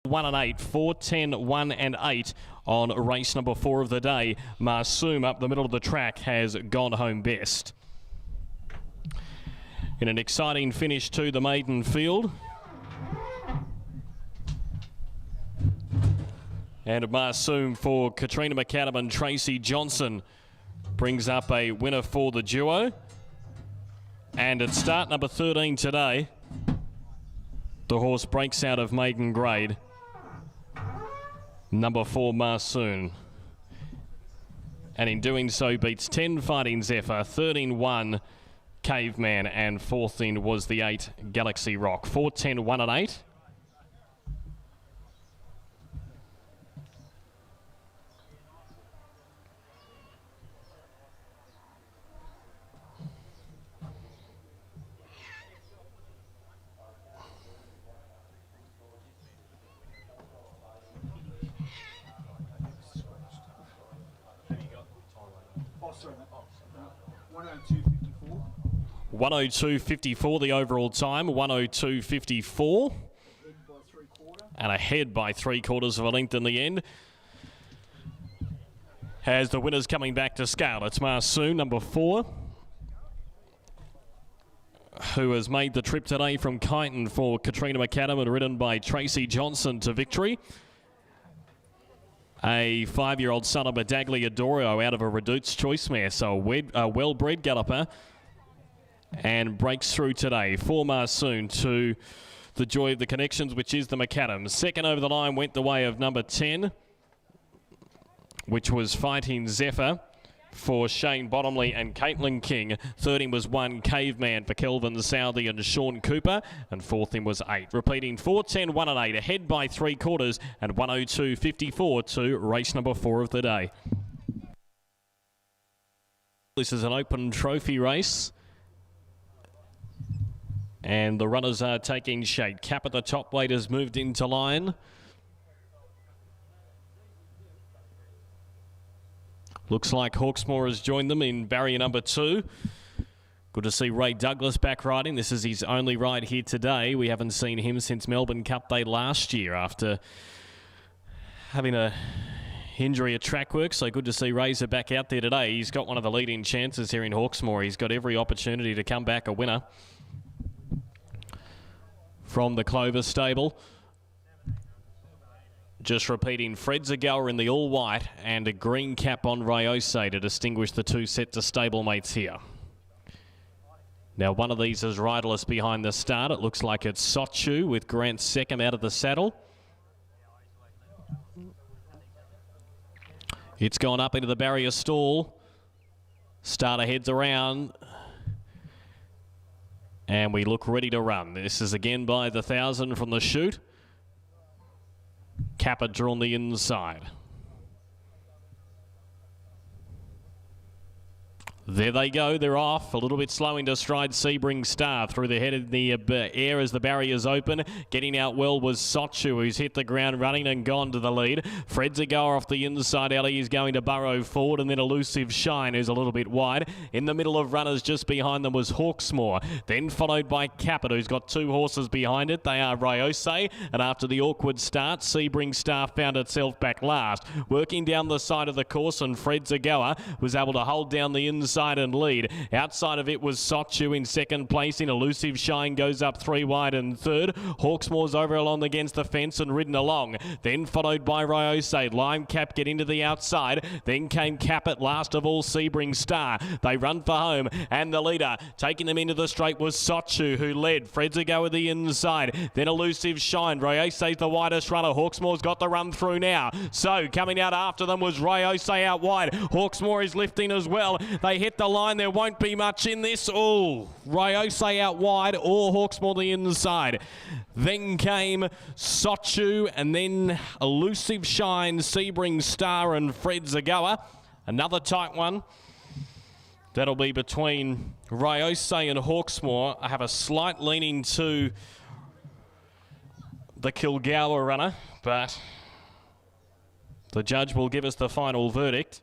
1 and 8, 4, 10, 1 and 8 on race number 4 of the day. Marsoom up the middle of the track has gone home best. In an exciting finish to the maiden field. And Marsoom for Katrina McAdam and Tracy Johnson brings up a winner for the duo. And at start number 13 today, the horse breaks out of maiden grade. Number 4, Marsoom. And in doing so beats 10 Fighting Zephyr, 13-1 Caveman, and 14 was the 8 Galaxy Rock. 4, 10, 1 and 8. Oh, sorry, 102.54. 102.54 the overall time, 102.54. And ahead by 3/4 of a length in the end. As the winners coming back to scale, it's Marsoom, number 4, who has made the trip today from Kyneton for Katrina McAdam and ridden by Tracy Johnson to victory. A 5-year-old son of Medaglia Dorio out of a Redute's Choice mare, so a well-bred galloper, and breaks through today for Marsoom to the joy of the connections, which is the McAdam. Second over the line went the way of number 10, which was Fighting Zephyr for Shane Bottomley and Caitlin King. Third in was 1 Caveman for Kelvin Southey and Sean Cooper, and fourth in was 8. Repeating 4, 10, 1 and 8, ahead by 3/4 and 102.54 to race number 4 of the day. This is an open trophy race, and the runners are taking shape. Cap at the top weight has moved into line. Looks like Hawksmoor has joined them in barrier number 2. Good to see Ray Douglas back riding. This is his only ride here today. We haven't seen him since Melbourne Cup Day last year after having a injury at track work. So good to see Razor back out there today. He's got one of the leading chances here in Hawksmoor. He's got every opportunity to come back a winner from the Clover stable. Just repeating, Fred Zagawa in the all-white and a green cap on Rayose to distinguish the two sets of stablemates here. Now, one of these is riderless behind the start. It looks like it's Sochu with Grant Seckham out of the saddle. It's gone up into the barrier stall. Starter heads around. And we look ready to run. This is again by the 1,000 from the chute. Capper on the inside. There they go, they're off. A little bit slow into stride, Sebring Star through the head of the air as the barriers open. Getting out well was Sochu, who's hit the ground running and gone to the lead. Fred Zagawa off the inside alley is going to burrow forward, and then Elusive Shine, who's a little bit wide. In the middle of runners just behind them was Hawksmoor, then followed by Capit, who's got 2 horses behind it. They are Rayose, and after the awkward start, Sebring Star found itself back last. Working down the side of the course, and Fred Zagawa was able to hold down the inside and lead. Outside of it was Sochu in second place. In Elusive Shine goes up 3 wide and third. Hawksmoor's over along against the fence and ridden along. Then followed by Rayose. Lime Cap get into the outside. Then came Capit, last of all Sebring Star. They run for home, and the leader taking them into the straight was Sochu, who led. Fred Zagawa the inside. Then Elusive Shine. Rayose's the widest runner. Hawksmoor's got the run through now. So coming out after them was Rayose out wide. Hawksmoor is lifting as well. They hit the line. There won't be much in this. Oh, Rayose out wide or Hawksmoor the inside. Then came Sochu, and then Elusive Shine, Sebring Star and Fred Zagawa. Another tight one. That'll be between Rayose and Hawksmoor. I have a slight leaning to the Kilgour runner, but the judge will give us the final verdict.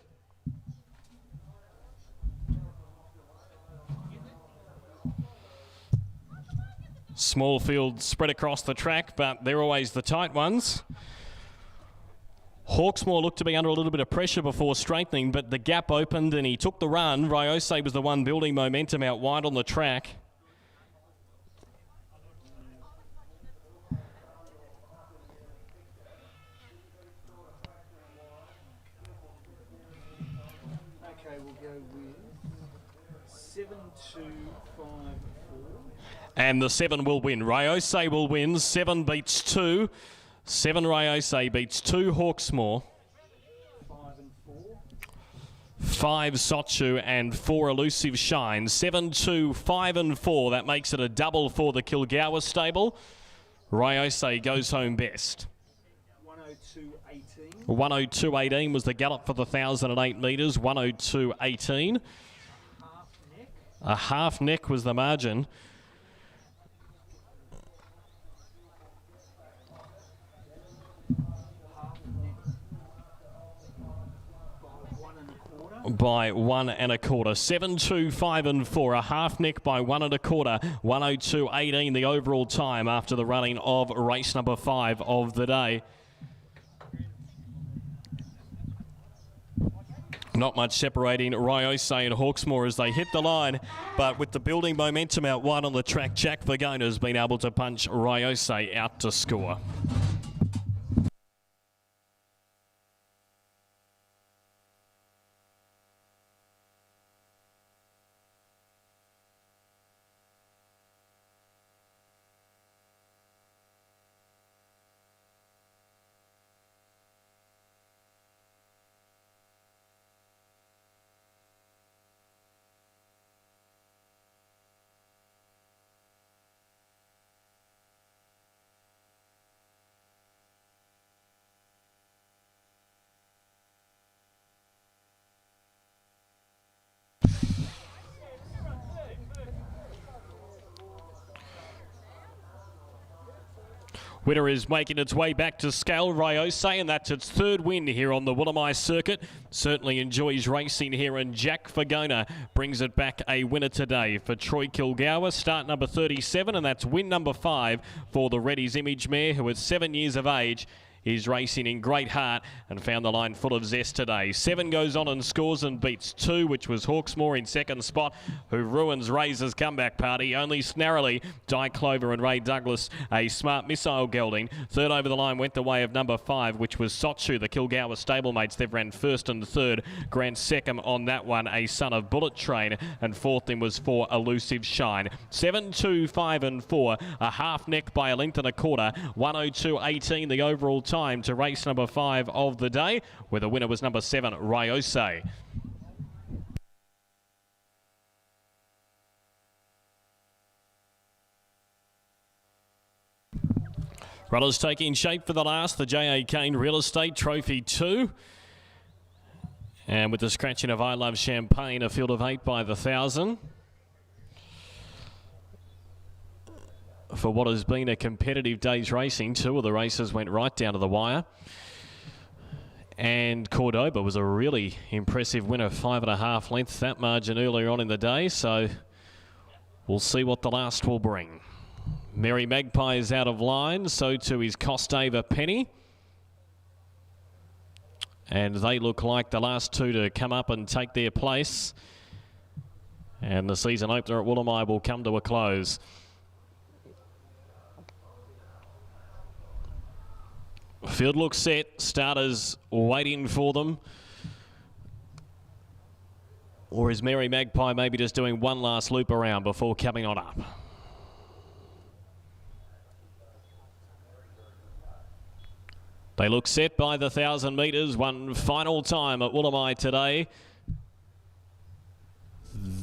Small field spread across the track, but they're always the tight ones. Hawksmoor looked to be under a little bit of pressure before straightening, but the gap opened and he took the run. Ryose was the one building momentum out wide on the track. Okay, we'll go with 7-2-5-4. And the 7 will win. Ryose will win. 7 beats 2. 7 Ryose beats 2 Hawksmoor. 5 and 4. 5 Sochu and 4 Elusive Shine. 7, 2, 5 and 4. That makes it a double for the Kilgour stable. Ryose goes home best. 102.18. 102.18 was the gallop for the 1,008 metres. 102.18. Half neck. A half neck was the margin. By 1 1/4. 7, 2, 5 and 4. A half neck by 1 1/4. 102.18 the overall time after the running of race number 5 of the day. Not much separating Ryose and Hawksmoor as they hit the line, but with the building momentum out wide on the track, Jack Vergona has been able to punch Ryose out to score. Winner is making its way back to scale, Ryose, and that's its 3rd win here on the Willamai circuit. Certainly enjoys racing here, and Jack Vergona brings it back a winner today for Troy Kilgour. Start number 37, and that's win number 5 for the Reddy's Image mare, who at 7 years of age is racing in great heart and found the line full of zest today. 7 goes on and scores and beats 2, which was Hawksmoor in 2nd spot, who ruins Razor's comeback party. Only narrowly, Di Clover and Ray Douglas, a smart missile gelding. 3rd over the line went the way of number 5, which was Sochu, the Kilgour stablemates. They've ran 1st and 3rd. Grant Second on that one, a son of Bullet Train, and 4th in was for Elusive Shine. 7, 2, 5 and 4, a half neck by a length and a quarter. 102.18 the overall time to race number 5 of the day, where the winner was number 7, Ryose. Runners taking shape for the last, the J.A. Kane Real Estate Trophy 2. And with the scratching of I Love Champagne, a field of 8 by the 1,000. For what has been a competitive day's racing, 2 of the races went right down to the wire. And Cordoba was a really impressive winner, 5.5 lengths that margin earlier on in the day. So we'll see what the last will bring. Merry Magpie is out of line, so too is Costava Penny. And they look like the last 2 to come up and take their place. And the season opener at Willamai will come to a close. Field looks set, starters waiting for them. Or is Merry Magpie maybe just doing one last loop around before coming on up? They look set by the 1,000 metres, one final time at Willamai today.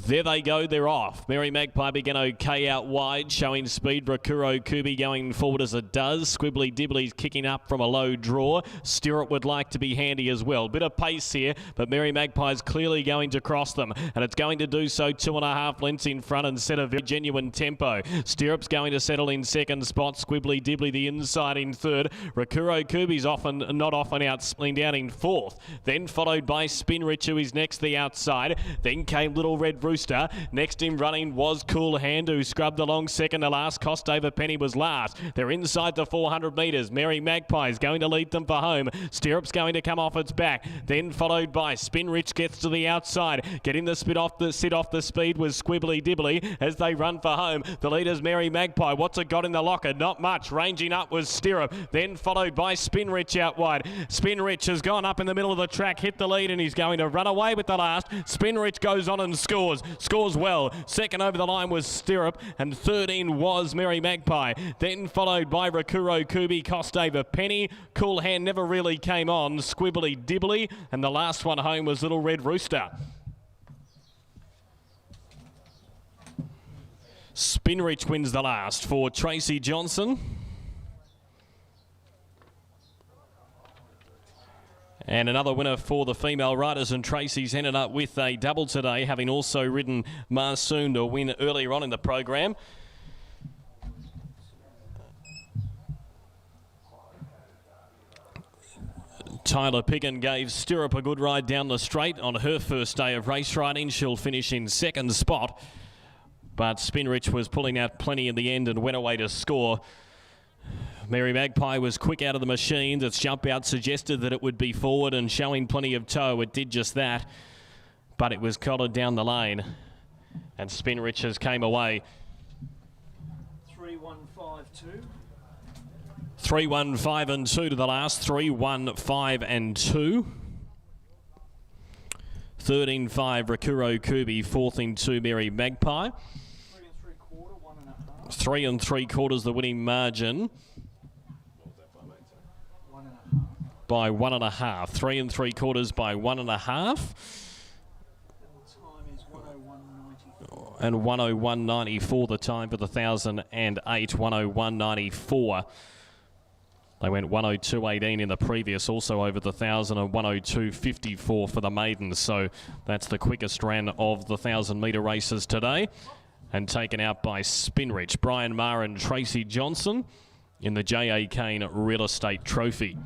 There they go, they're off. Merry Magpie began okay out wide, showing speed. Rakuro Kubi going forward as it does. Squibbly Dibbly's kicking up from a low draw. Stirrup would like to be handy as well. Bit of pace here, but Merry Magpie's clearly going to cross them, and it's going to do so 2.5 lengths in front and set a very genuine tempo. Stirrup's going to settle in 2nd spot. Squibbly Dibbly the inside in 3rd. Rakuro Kubi's not often out, splitting down in 4th. Then followed by Spinrich, who is next the outside. Then came Little Red Rooster Rooster. Next in running was Cool Hand, who scrubbed along second to last. Costover Penny was last. They're inside the 400 metres. Merry Magpie is going to lead them for home. Stirrup's going to come off its back. Then followed by Spin Rich gets to the outside. Getting the sit off the speed was Squibbly Dibbly as they run for home. The leader's Merry Magpie. What's it got in the locker? Not much. Ranging up was Stirrup. Then followed by Spin Rich out wide. Spin Rich has gone up in the middle of the track, hit the lead, and he's going to run away with the last. Spin Rich goes on and scores. Scores well. Second over the line was Stirrup, and 13 was Merry Magpie. Then followed by Rakuro Kubi, Costover Penny. Cool Hand never really came on. Squibbly Dibbly, and the last one home was Little Red Rooster. Spin Rich wins the last for Tracy Johnson. And another winner for the female riders, and Tracy's ended up with a double today, having also ridden Marsoon to win earlier on in the program. Tyler Piggin gave Stirrup a good ride down the straight on her first day of race riding. She'll finish in second spot, but Spin Rich was pulling out plenty in the end and went away to score. Merry Magpie was quick out of the machines. Its jump out suggested that it would be forward and showing plenty of toe. It did just that, but it was collared down the lane, and Spin Riches came away. 3-1-5-2. 3-1-5 and 2 to the last. 3-1-5 and 2. 13-5 Rakuro Kubi. 4th in 2 Merry Magpie. 3 3/4 the winning margin. By 1.5. 3 3/4 by 1.5. And 1:01.94 the time for the 1008. 1:01.94. They went 1:02.18 in the previous, also over the 1,000, and 1:02.54 for the maidens. So that's the quickest run of the 1,000-metre races today, and taken out by Spin Rich. Brian Maher and Tracy Johnson in the J.A. Kane Real Estate Trophy.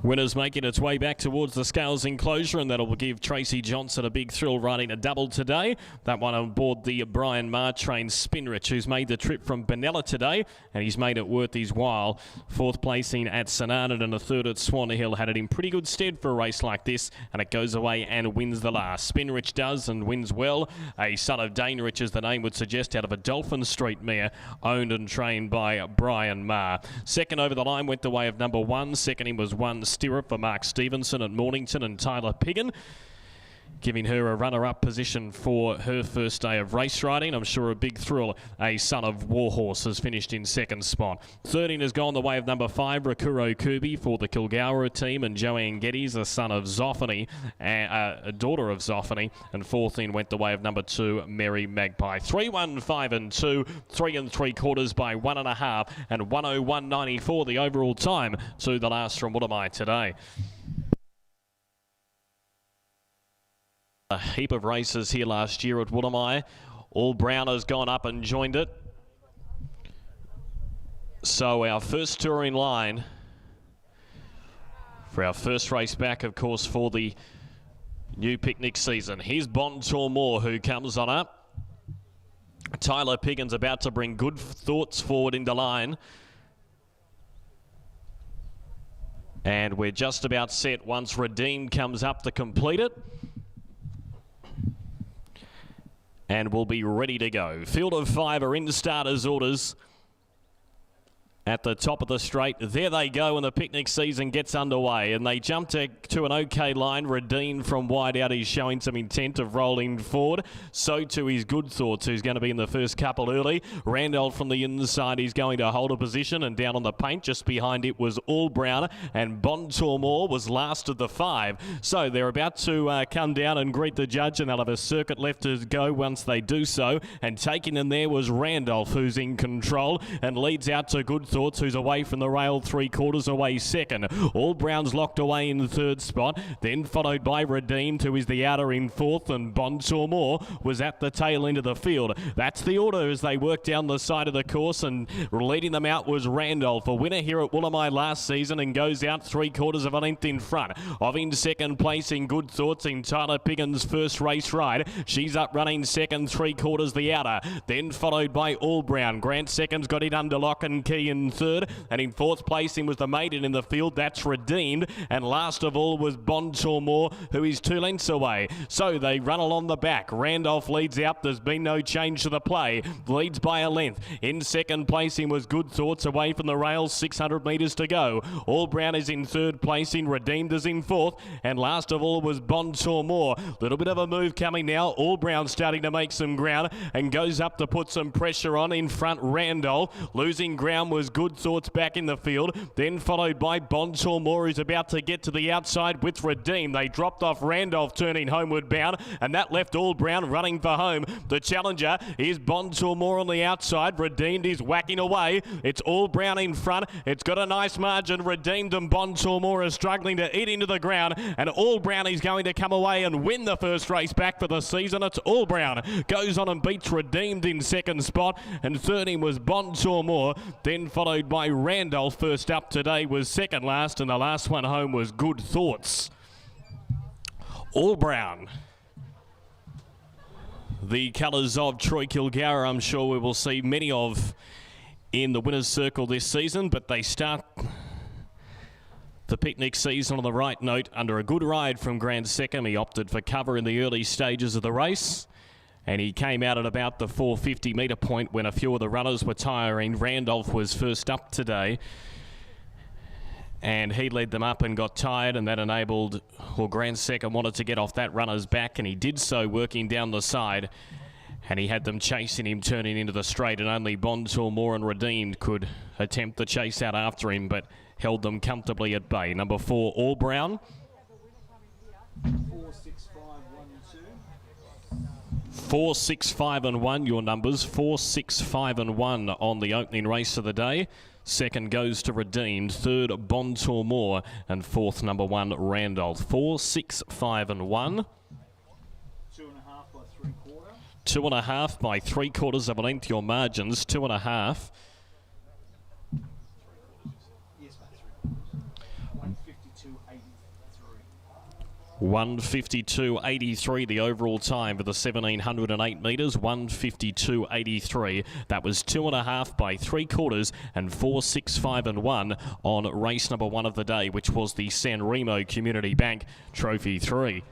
Winners making its way back towards the scales enclosure, and that'll give Tracy Johnson a big thrill riding a double today. That one on board the Brian Maher train Spin Rich, who's made the trip from Benalla today, and he's made it worth his while. 4th placing at St Arnaud and a 3rd at Swan Hill had it in pretty good stead for a race like this, and it goes away and wins the last. Spin Rich does, and wins well. A Son of Dane Rich, as the name would suggest, out of a Dolphin Street mare, owned and trained by Brian Maher. Second over the line went the way of number 1. Second in was 1 Stirrup for Mark Stevenson at Mornington, and Tyler Piggin giving her a runner-up position for her first day of race riding. I'm sure a big thrill. A Son of Warhorse has finished in second spot. 13 has gone the way of number 5, Rakuro Kubi for the Kilgoura team, and Joanne Geddes, a son of Zoffany, a daughter of Zoffany, and 14 went the way of number 2, Merry Magpie. 3-1-5 and 2, 3 3/4 by 1.5, and 1:01.94 the overall time to the last from Woodamai today. A heap of races here last year at Woodamai. All Brown has gone up and joined it. So our first touring line for our first race back, of course, for the new picnic season. Here's Bon Tourmore, who comes on up. Tyler Piggin's about to bring Good Thoughts forward into line. And we're just about set once Redeemed comes up to complete it. And we'll be ready to go. Field of 5 are in starters' orders. at the top of the straight. There they go, and the picnic season gets underway, and they jump to an okay line. Redeemed from wide out. He's showing some intent of rolling forward. So too is Good Thoughts, who's going to be in the first couple early. Randolph from the inside, he's going to hold a position, and down on the paint just behind it was All Brown, and Bontormore was last of the 5. So they're about to come down and greet the judge, and they'll have a circuit left to go once they do so. And taking them there was Randolph, who's in control and leads out to Good Thoughts, who's away from the rail, 3/4 away second. All Brown's locked away in the third spot, then followed by Redeemed, who is the outer in fourth, and Bontormore was at the tail end of the field. That's the order as they work down the side of the course, and leading them out was Randolph, a winner here at Woolamai last season, and goes out 3/4 of a length in front of in second place in Good Thoughts in Tyler Piggins' first race ride. She's up running second, 3/4 the outer, then followed by All Brown. Grant seconds got it under lock and key in third, and in fourth placing was the maiden in the field. That's Redeemed, and last of all was Bontormore, who is 2 lengths away. So they run along the back. Randolph leads out. There's been no change to the play. Leads by a length. In second placing was Good Thoughts, away from the rails, 600 metres to go. All Brown is in third placing. Redeemed is in fourth, and last of all was Bontormore. Little bit of a move coming now. All Brown starting to make some ground and goes up to put some pressure on. In front, Randolph. Losing ground was Good Thoughts back in the field, then followed by Bontormore, who's about to get to the outside with Redeemed. They dropped off Randolph turning homeward bound, and that left All Brown running for home. The challenger is Bontormore on the outside. Redeemed is whacking away. It's All Brown in front. It's got a nice margin. Redeemed and Bontormore are struggling to eat into the ground, and All Brown is going to come away and win the first race back for the season. It's All Brown goes on and beats Redeemed in second spot, and third in was Bontormore, then followed by Randolph. First up today was second last, and the last one home was Good Thoughts. All Brown, the colours of Troy Kilgour, I'm sure we will see many of in the winner's circle this season, but they start the picnic season on the right note under a good ride from Grant Seckham. He opted for cover in the early stages of the race, and he came out at about the 450 metre point when a few of the runners were tiring. Randolph was first up today, and he led them up and got tired, and that enabled, well, Grant Seckham wanted to get off that runner's back, and he did so working down the side, and he had them chasing him turning into the straight, and only Bontormore and Redeemed could attempt the chase out after him, but held them comfortably at bay. Number 4, All Brown. 4, 6, 5, 1, 2. 4, 6, 5 and 1, your numbers. 4, 6, 5 and 1 on the opening race of the day. Second goes to Redeemed, third Bontormore, and fourth number 1 Randolph. 4, 6, 5 and 1. 2.5 by 3/4. 2.5 by 3/4 of a length, your margins. 2.5. Yes, mate, 3/4. 152.83. 152.83 the overall time for the 1708 metres. 152.83. That was 2.5 by 3/4 and 4, 6, 5 and 1 on race number 1 of the day, which was the San Remo Community Bank Trophy 3.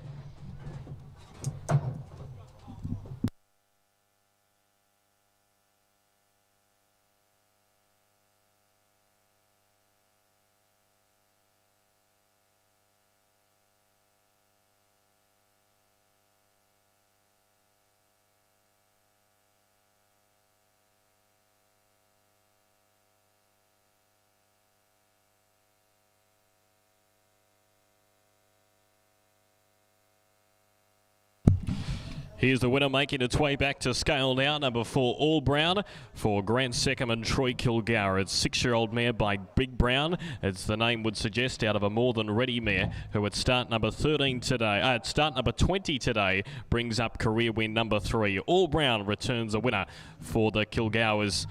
Here's the winner making its way back to scale now. Number 4, All Brown for Grant Seckham and Troy Kilgour. It's 6-year-old mare by Big Brown, as the name would suggest, out of a more than ready mare, who at start number 13 today, at start number 20 today, brings up career win number 3. All Brown returns a winner for the Kilgours.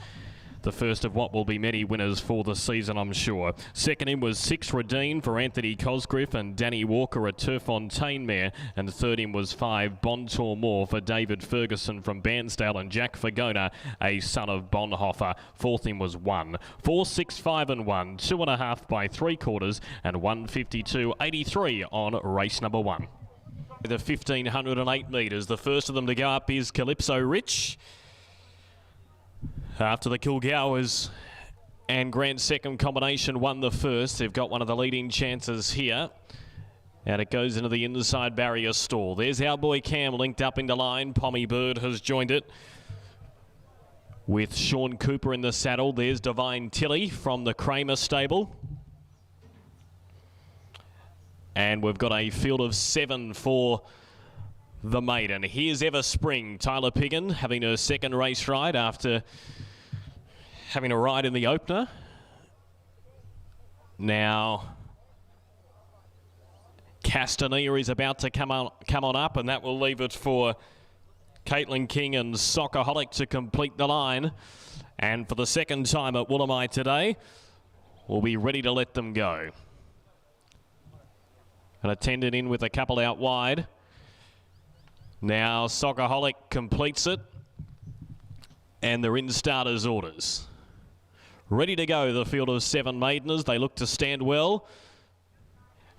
The first of what will be many winners for the season, I'm sure. Second in was 6 Redeemed for Anthony Cosgriff and Danny Walker, a Turfontaine mare. And third in was 5 Bontormore for David Ferguson from Bairnsdale and Jack Fagona, a son of Bonhoeffer. Fourth in was 1. 4, 6, 5 and 1. 2.5 by 3/4 and 152.83 on race number 1. The 1508 metres. The first of them to go up is Calypso Rich. After the Kilgours and Grand Second Combination won the first. They've got one of the leading chances here. And it goes into the inside barrier stall. There's our boy Cam linked up into line. Pommy Bird has joined it with Sean Cooper in the saddle. There's Divine Tilly from the Kramer stable. And we've got a field of 7 for the maiden. Here's Ever Spring. Tyler Piggin having her second race ride after having a ride in the opener. Now Castania is about to come on up, and that will leave it for Caitlin King and Soccerholic to complete the line. And for the second time at Woolamai today, we'll be ready to let them go. And attended in with a couple out wide. Now Soccerholic completes it, and they're in starters' orders. Ready to go, the field of 7 maideners. They look to stand well.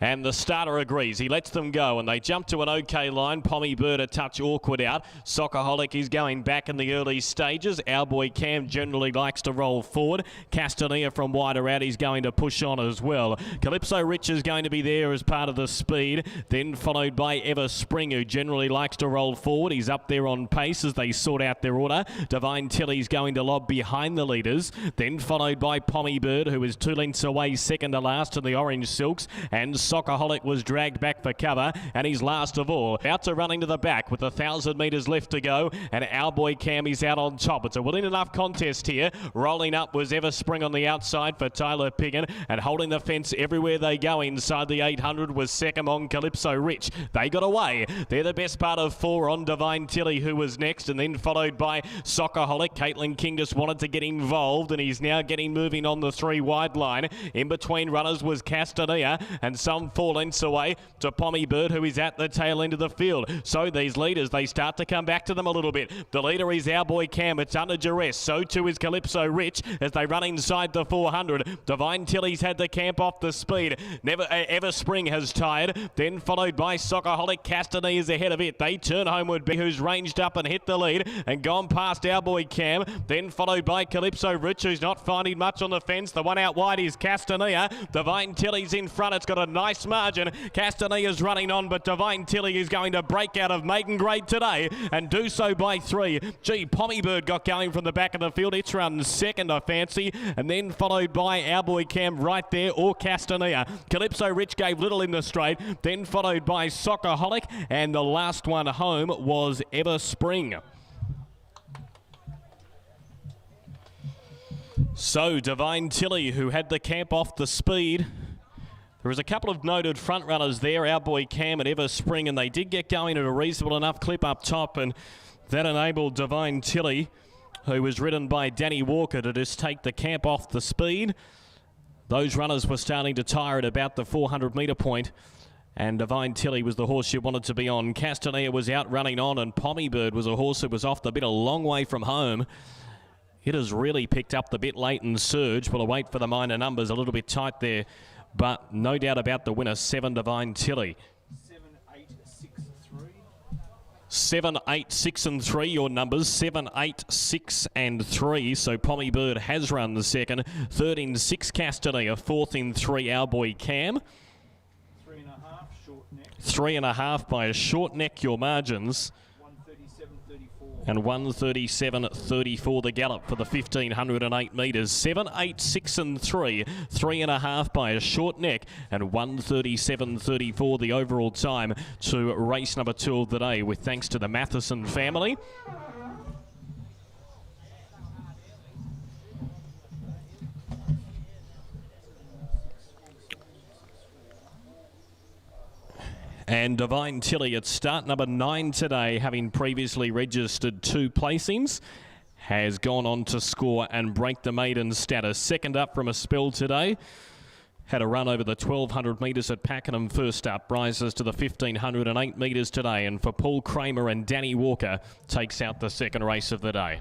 And the starter agrees. He lets them go, and they jump to an okay line. Pommy Bird a touch awkward out. Soccerholic is going back in the early stages. Our boy Cam generally likes to roll forward. Castania from wider out, he's going to push on as well. Calypso Rich is going to be there as part of the speed. Then followed by Ever Spring, who generally likes to roll forward. He's up there on pace as they sort out their order. Divine Tilly's going to lob behind the leaders. Then followed by Pommy Bird, who is 2 lengths away, second to last in the Orange Silks. And Soccerholic was dragged back for cover, and he's last of all. Out to running to the back with 1,000 metres left to go, and our boy Cam is out on top. It's a willing enough contest here. Rolling up was Ever Spring on the outside for Tyler Piggin, and holding the fence everywhere they go inside the 800 was second on Calypso Rich. They got away. They're the best part of 4 on Divine Tilly, who was next, and then followed by Soccerholic. Caitlin King just wanted to get involved, and he's now getting moving on the 3 wide line. In between runners was Castania, and some 4 lengths away to Pommy Bird, who is at the tail end of the field. So these leaders, they start to come back to them a little bit. The leader is our boy Cam. It's under duress. So too is Calypso Rich as they run inside the 400. Divine Tilly's had the camp off the speed. Ever Spring has tired. Then followed by Soccerholic. Castany is ahead of it. They turn homeward, who's ranged up and hit the lead and gone past our boy Cam. Then followed by Calypso Rich, who's not finding much on the fence. The one out wide is Castania. Divine Tilly's in front. It's got a nice margin. Castania's running on, but Divine Tilly is going to break out of maiden grade today and do so by 3. Gee, Pommy Bird got going from the back of the field. It's run second, I fancy, and then followed by our boy Cam right there, or Castania. Calypso Rich gave little in the straight, then followed by Soccerholic, and the last one home was Ever Spring. So Divine Tilly, who had the camp off the speed. There was a couple of noted front runners there, our boy Cam and Ever Spring, and they did get going at a reasonable enough clip up top, and that enabled Divine Tilly, who was ridden by Danny Walker, to just take the camp off the speed. Those runners were starting to tire at about the 400 metre point, and Divine Tilly was the horse she wanted to be on. Castania was out running on, and Pommy Bird was a horse that was off the bit a long way from home. It has really picked up the bit late and surge. We'll wait for the minor numbers, a little bit tight there. But no doubt about the winner, 7 Divine Tilly. 7, 8, 6, 3. 7, 8, 6 and 3, your numbers. 7, 8, 6 and 3. So Pommy Bird has run the second. Third in 6, Castania. Fourth in 3, our boy Cam. 3.5, short neck. 3.5 by a short neck, your margins. 137.34. And 137.34 the gallop for the 1,508 metres. 7, 8, 6 and 3. 3.5 by a short neck, and 137.34 the overall time to race number 2 of the day, with thanks to the Matheson family. And Divine Tilly at start number 9 today, having previously registered 2 placings, has gone on to score and break the maiden status. Second up from a spell today. Had a run over the 1,200 metres at Pakenham first up. Rises to the 1,508 metres today. And for Paul Kramer and Danny Walker, takes out the second race of the day.